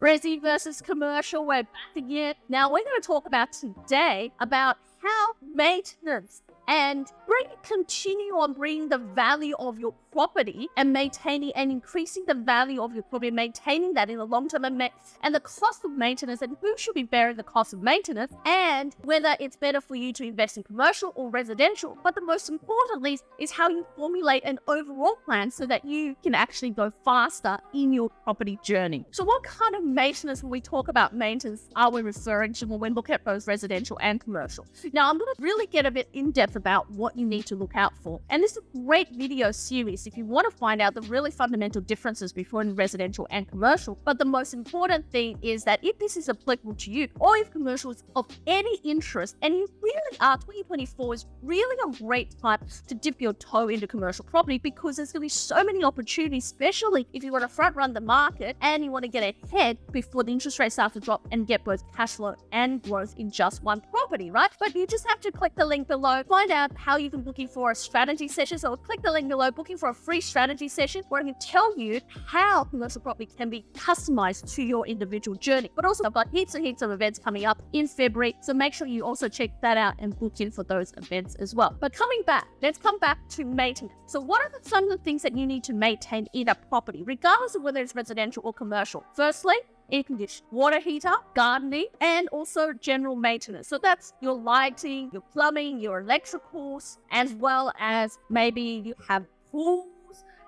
Resi versus commercial, we're back again. Now we're going to talk about today about how maintenance and continue on bringing the value of your property and maintaining and increasing the value of your property, maintaining that in the long term, and the cost of maintenance, and who should be bearing the cost of maintenance, and whether it's better for you to invest in commercial or residential. But the most importantly is how you formulate an overall plan so that you can actually go faster in your property journey. So what kind of maintenance, when we talk about maintenance, are we referring to when we look at both residential and commercial? Now I'm going to really get a bit in depth about what you need to look out for. And this is a great video series if you want to find out the really fundamental differences between residential and commercial. But the most important thing is that if this is applicable to you, or if commercial is of any interest, and you really are, 2024 is really a great time to dip your toe into commercial property, because there's going to be so many opportunities, especially if you want to front run the market and you want to get ahead before the interest rates start to drop and get both cash flow and growth in just one property, right? But you just have to click the link below, find out how you can book in for a strategy session. So click the link below, booking for a free strategy session where I can tell you how commercial property can be customized to your individual journey. But also I've got heaps and heaps of events coming up in February, so make sure you also check that out and book in for those events as well. But let's come back to maintenance. So what are some of the things that you need to maintain in a property, regardless of whether it's residential or commercial? Firstly, air conditioning, water heater, gardening, and also general maintenance. So that's your lighting, your plumbing, your electricals, as well as maybe you have pools,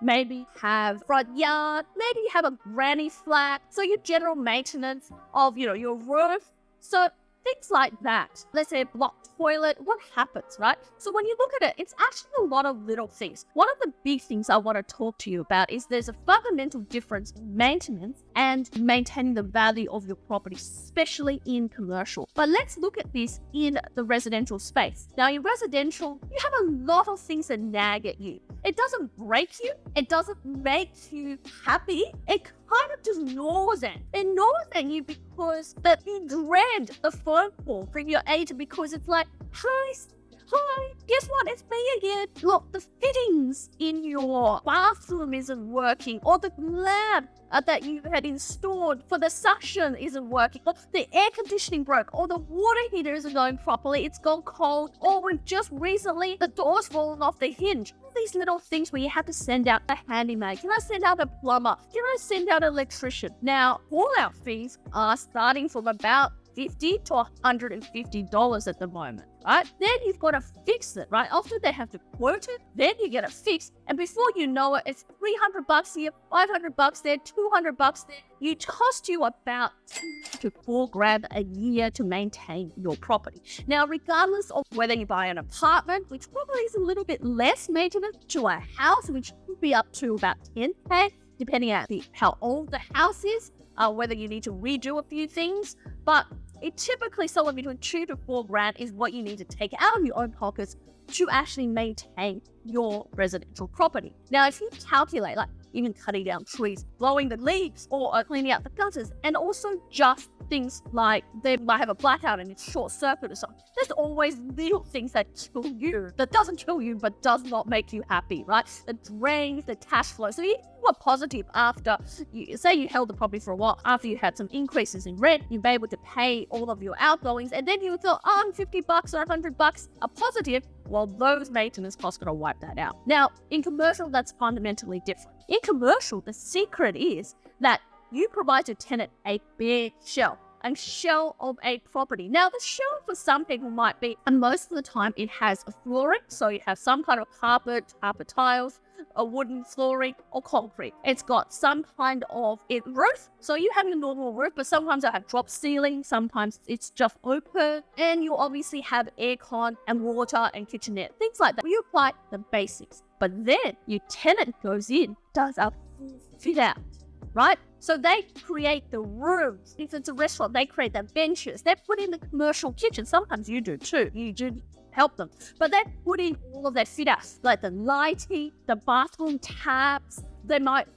maybe you have front yard, maybe you have a granny flat. So your general maintenance of, your roof. So things like that. Let's say a blocked toilet, what happens, right? So when you look at it, it's actually a lot of little things. One of the big things I want to talk to you about is there's a fundamental difference in maintenance and maintaining the value of your property, especially in commercial. But let's look at this in the residential space. Now in residential, you have a lot of things that nag at you. It doesn't break you. It doesn't make you happy. It kind of just gnaws at. It gnaws at you because that you dread the phone call from your agent, because it's like, hi, guess what? It's me again. Look, the fittings in your bathroom isn't working, or the lamp that you had installed for the suction isn't working, or the air conditioning broke, or the water heater isn't going properly, it's gone cold, or we've just recently, the door's fallen off the hinge. All these little things where you have to send out a handyman. Can I send out a plumber? Can I send out an electrician? Now, call-out fees are starting from about $50 to $150 at the moment, right? Then you've got to fix it, right? After they have to quote it, then you get it fixed. And before you know it, it's $300 here, $500 there, $200 there. It costs you about $2,000 to $4,000 a year to maintain your property. Now, regardless of whether you buy an apartment, which probably is a little bit less maintenance, to a house, which could be up to about $10,000, depending on how old the house is, whether you need to redo a few things, but it typically somewhere between $2,000 to $4,000 is what you need to take out of your own pockets to actually maintain your residential property. Now, if you calculate, like even cutting down trees, blowing the leaves, or cleaning out the gutters, and also just things like they might have a blackout and it's short circuit or something. There's always little things that kill you, that doesn't kill you, but does not make you happy, right? That drains the cash flow. So if you were positive after, say you held the property for a while, after you had some increases in rent, you've been able to pay all of your outgoings, and then you thought, I'm $50 or $100 a positive, well, those maintenance costs are going to wipe that out. Now, in commercial, that's fundamentally different. In commercial, the secret is that you provide your tenant a bare shell of a property. Now, the shell for some people might be, and most of the time it has a flooring, so you have some kind of carpet tiles, a wooden flooring, or concrete. It's got some kind of roof, so you have your normal roof, but sometimes I have drop ceiling, sometimes it's just open, and you obviously have aircon and water and kitchenette, things like that. You apply the basics, but then your tenant goes in, does a full fit out, right? So they create the rooms. If it's a restaurant, they create the benches. They put in the commercial kitchen. Sometimes you do too. You do help them. But they put in all of that fit out, like the lighting, the bathroom taps. They might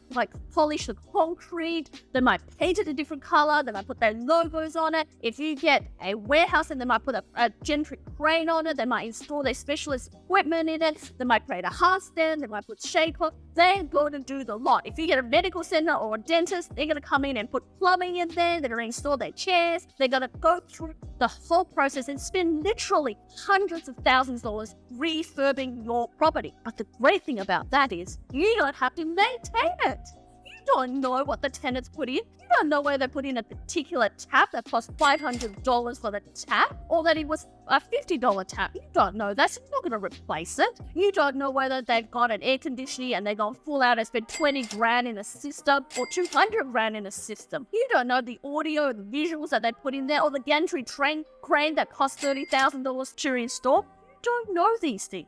polish the concrete. They might paint it a different color. They might put their logos on it. If you get a warehouse, and they might put a gentry crane on it. They might install their specialist equipment in it. They might create a hearth stand. They might put shade cloth. they're going to do the lot. If you get a medical center or a dentist, they're going to come in and put plumbing in there. They're going to install their chairs. They're going to go through the whole process and spend literally hundreds of thousands of dollars refurbing your property. But the great thing about that is you don't have to maintain it. You don't know what the tenants put in. You don't know whether they put in a particular tap that cost $500 for the tap, or that it was a $50 tap. You don't know that, so you're not going to replace it. You don't know whether they've got an air conditioning and they've gone full out and spent 20 grand in a system or 200 grand in a system. You don't know the audio, the visuals that they put in there, or the gantry crane that cost $30,000 to install. You don't know these things,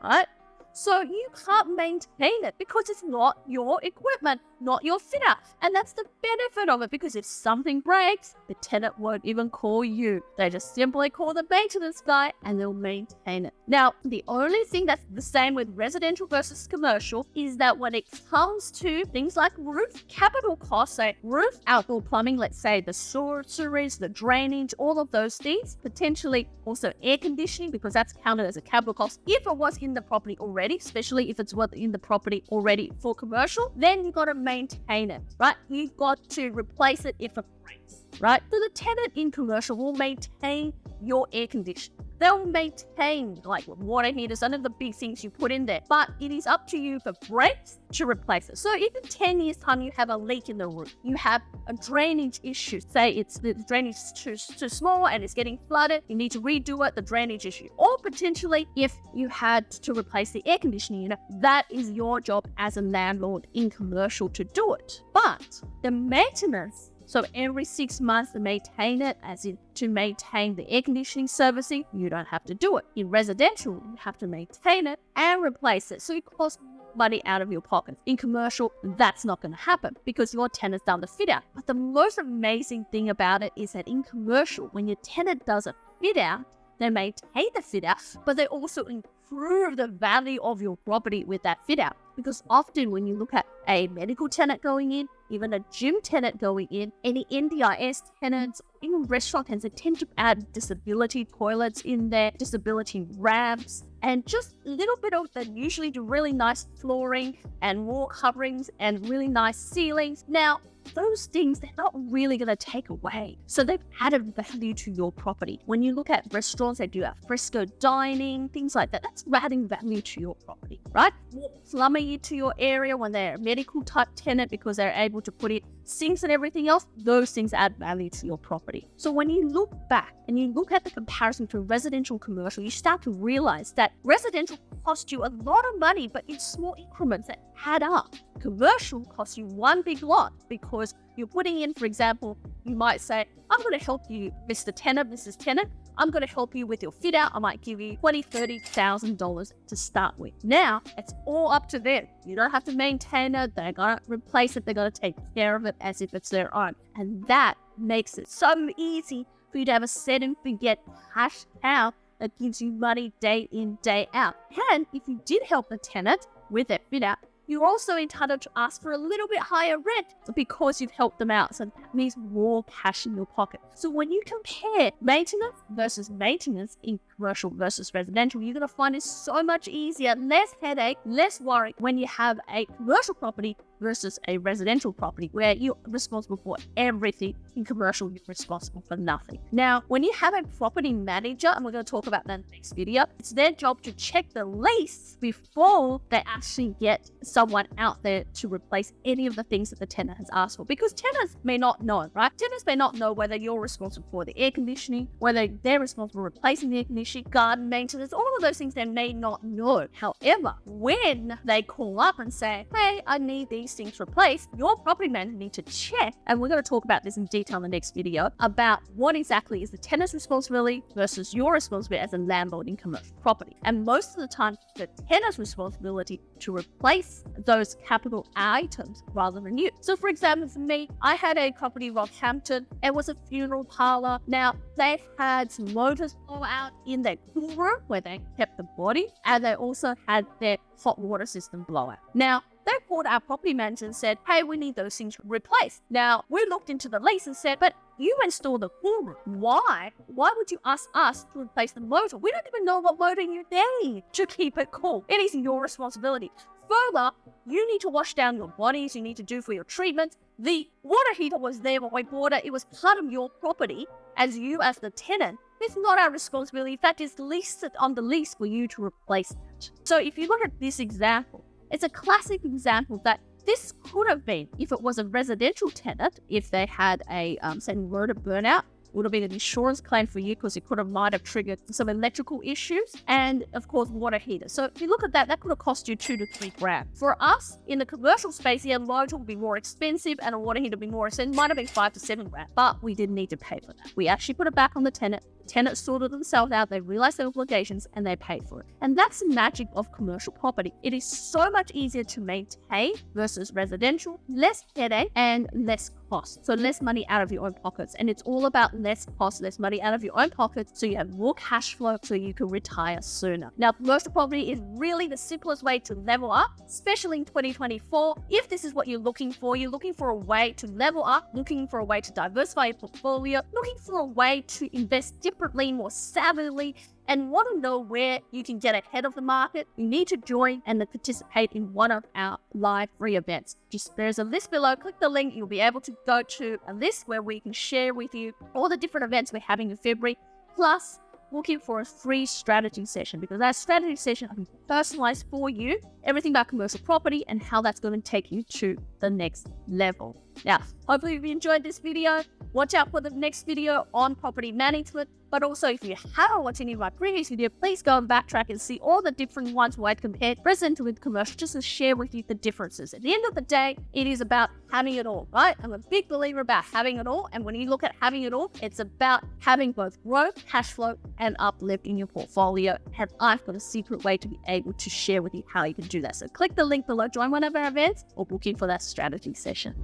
right? So you can't maintain it because it's not your equipment, not your fit out. And that's the benefit of it, because if something breaks, the tenant won't even call you. They just simply call the maintenance guy and they'll maintain it. Now, the only thing that's the same with residential versus commercial is that when it comes to things like roof capital costs, say roof, outdoor plumbing, let's say the sewerage, the drainage, all of those things, potentially also air conditioning, because that's counted as a capital cost if it was in the property already, especially if it's in the property already for commercial, then you've got to maintain it, right? You've got to replace it if it breaks, right? So the tenant in commercial will maintain your air conditioning. They'll maintain like water heaters, none of the big things you put in there, but it is up to you if it breaks to replace it. So if in 10 years time you have a leak in the roof, you have a drainage issue, say the drainage is too small and it's getting flooded, you need to redo it, the drainage issue. Or potentially if you had to replace the air conditioning unit, that is your job as a landlord in commercial to do it. But the maintenance, so every 6 months to maintain it, as in to maintain the air conditioning servicing, you don't have to do it. In residential, you have to maintain it and replace it. So it costs money out of your pocket. In commercial, that's not going to happen because your tenant's done the fit out. But the most amazing thing about it is that in commercial, when your tenant does a fit out, they maintain the fit out, but they also improve the value of your property with that fit out. Because often when you look at a medical tenant going in, even a gym tenant going in, any NDIS tenants, even restaurant tenants, they tend to add disability toilets in there, disability ramps, and just a little bit of the usually do really nice flooring and wall coverings and really nice ceilings. Now, those things, they're not really going to take away. So they've added value to your property. When you look at restaurants, they do fresco dining, things like that. That's adding value to your property, right? More plumbing into your area when they're a medical type tenant because they're able to put in sinks and everything else. Those things add value to your property. So when you look back and you look at the comparison to residential commercial, you start to realize that residential costs you a lot of money, but in small increments that add up. Commercial costs you one big lot because you're putting in, for example, you might say, I'm going to help you, Mr. Tenant, Mrs. Tenant. I'm going to help you with your fit out. I might give you $20,000, $30,000 to start with. Now, it's all up to them. You don't have to maintain it. They're going to replace it. They're going to take care of it as if it's their own. And that makes it so easy for you to have a set and forget cash out that gives you money day in, day out. And if you did help the tenant with their fit out, you're also entitled to ask for a little bit higher rent because you've helped them out. So that means more cash in your pocket. So when you compare maintenance versus maintenance in commercial versus residential, you're going to find it so much easier, less headache, less worry when you have a commercial property versus a residential property where you're responsible for everything. In commercial, you're responsible for nothing. Now, when you have a property manager, and we're going to talk about that in the next video, it's their job to check the lease before they actually get someone out there to replace any of the things that the tenant has asked for. Because tenants may not know, right? Tenants may not know whether you're responsible for the air conditioning, whether they're responsible for replacing the air conditioning, garden maintenance, all of those things they may not know. However, when they call up and say, hey, I need these things replaced, your property manager needs to check, and we're going to talk about this in detail in the next video, about what exactly is the tenant's responsibility versus your responsibility as a landlord in commercial property. And most of the time, the tenant's responsibility to replace those capital items rather than you. So for example, for me, I had a property in Rockhampton. It was a funeral parlor. Now, they had some motors blow out in their cool room where they kept the body, and they also had their hot water system blow out. Now, they called our property manager and said, hey, we need those things replaced. Now, we looked into the lease and said, but you installed the cool room. Why would you ask us to replace the motor? We don't even know what motor you need to keep it cool. It is your responsibility. Further, you need to wash down your bodies, you need to do for your treatments. The water heater was there when we bought it. It was part of your property as you as the tenant. It's not our responsibility. In fact, it's listed on the lease for you to replace it. So if you look at this example, it's a classic example that this could have been, if it was a residential tenant, if they had a, say, murder burnout, would have been an insurance claim for you because it might have triggered some electrical issues and, of course, water heater. So if you look at that, that could have cost you $2 to $3,000. For us, in the commercial space, the motor will be more expensive and a water heater will be more expensive. It might have been $5 to $7,000, but we didn't need to pay for that. We actually put it back on the tenant. The tenant sorted themselves out, they realized their obligations, and they paid for it. And that's the magic of commercial property. It is so much easier to maintain versus residential, less headache and less cost. So less money out of your own pockets. And it's all about less cost, less money out of your own pockets, so you have more cash flow so you can retire sooner. Now, commercial property is really the simplest way to level up, especially in 2024. If this is what you're looking for a way to level up, looking for a way to diversify your portfolio, looking for a way to invest differently, more savvily, and want to know where you can get ahead of the market, you need to join and participate in one of our live free events. There's a list below. Click the link. You'll be able to go to a list where we can share with you all the different events we're having in February, plus looking for a free strategy session, because that strategy session will be personalized for you, everything about commercial property and how that's going to take you to the next level. Now, hopefully you've enjoyed this video. Watch out for the next video on property management. But also, if you haven't watched any of my previous videos, please go and backtrack and see all the different ones where I compared residential with commercial, just to share with you the differences. At the end of the day, it is about having it all, right? I'm a big believer about having it all. And when you look at having it all, it's about having both growth, cash flow, and uplift in your portfolio. And I've got a secret way to be able to share with you how you can do that. So click the link below, join one of our events, or book in for that strategy session.